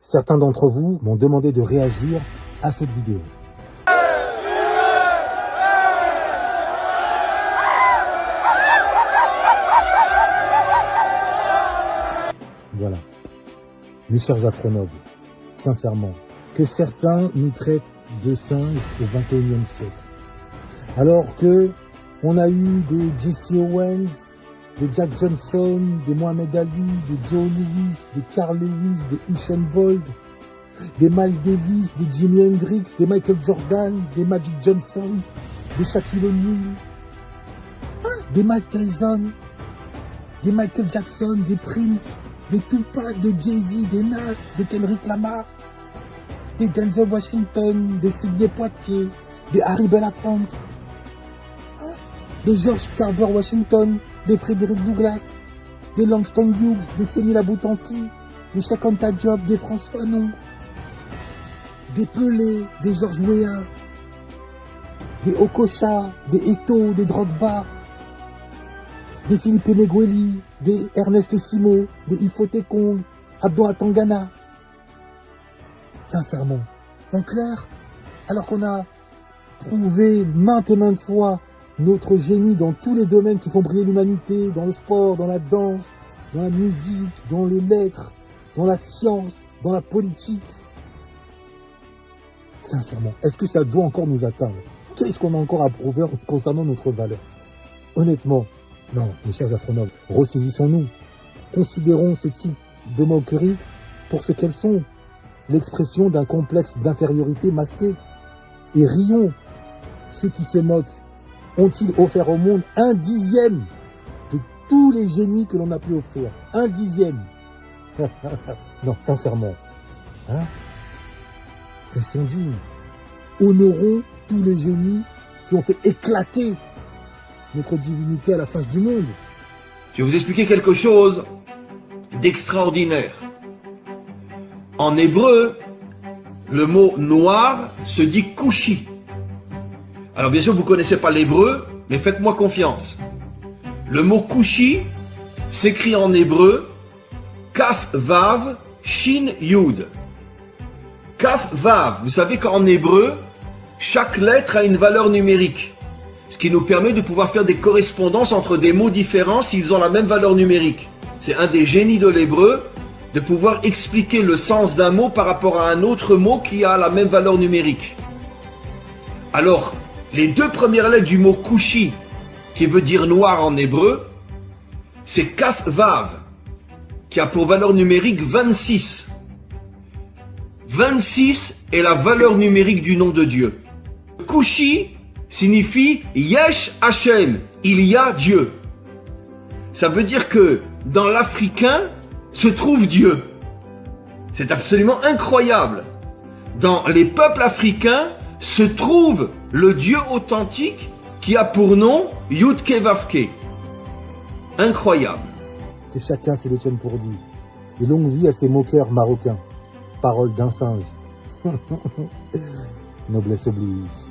Certains d'entre vous m'ont demandé de réagir à cette vidéo. Voilà. Mes chers afro-nobles, sincèrement, que certains nous traitent de singes au XXIe siècle. Alors que on a eu des Jesse Owens, des Jack Johnson, des Mohamed Ali, des Joe Louis, des Carl Lewis, des Usain Bolt, des Miles Davis, des Jimi Hendrix, des Michael Jordan, des Magic Johnson, des Shaquille O'Neal, des Mike Tyson, des Michael Jackson, des Prince, des Tupac, des Jay-Z, des Nas, des Kendrick Lamar, des Denzel Washington, des Sidney Poitier, des Harry Belafonte, des George Carver Washington, des Frédéric Douglass, des Langston Hughes, des Sonny Laboutancy, des Cheikh Anta Diop, des François Fanon, des Pelé, des Georges Weah, des Okocha, des Eto'o, des Drogba, des Philippe Emegueli, des Ernest Simo, des Ifoté Kong, Abdou Tangana. Sincèrement, en clair, alors qu'on a prouvé maintes et maintes fois notre génie dans tous les domaines qui font briller l'humanité, dans le sport, dans la danse, dans la musique, dans les lettres, dans la science, dans la politique. Sincèrement, est-ce que ça doit encore nous atteindre? Qu'est-ce qu'on a encore à prouver concernant notre valeur? Honnêtement, non, mes chers afro-nobles, ressaisissons-nous. Considérons ce type de moqueries pour ce qu'elles sont, l'expression d'un complexe d'infériorité masqué. Et rions. Ceux qui se moquent ont-ils offert au monde 1/10 de tous les génies que l'on a pu offrir? 1/10. Non, sincèrement. Hein? Restons dignes. Honorons tous les génies qui ont fait éclater notre divinité à la face du monde. Je vais vous expliquer quelque chose d'extraordinaire. En hébreu, le mot noir se dit kushi. Alors bien sûr, vous ne connaissez pas l'hébreu, mais faites-moi confiance. Le mot kushi s'écrit en hébreu Kaf Vav Shin Yud. Kaf Vav, vous savez qu'en hébreu, chaque lettre a une valeur numérique. Ce qui nous permet de pouvoir faire des correspondances entre des mots différents s'ils ont la même valeur numérique. C'est un des génies de l'hébreu, de pouvoir expliquer le sens d'un mot par rapport à un autre mot qui a la même valeur numérique. Alors, les deux premières lettres du mot kushi, qui veut dire noir en hébreu, c'est Kaf Vav, qui a pour valeur numérique 26. 26 est la valeur numérique du nom de Dieu. Kushi signifie Yesh Hashem, il y a Dieu. Ça veut dire que dans l'africain se trouve Dieu. C'est absolument incroyable. Dans les peuples africains se trouve le Dieu authentique qui a pour nom Yudke Vavke. Incroyable. Que chacun se le tienne pour dit. Et longue vie à ces moqueurs marocains. Parole d'un singe. Noblesse oblige.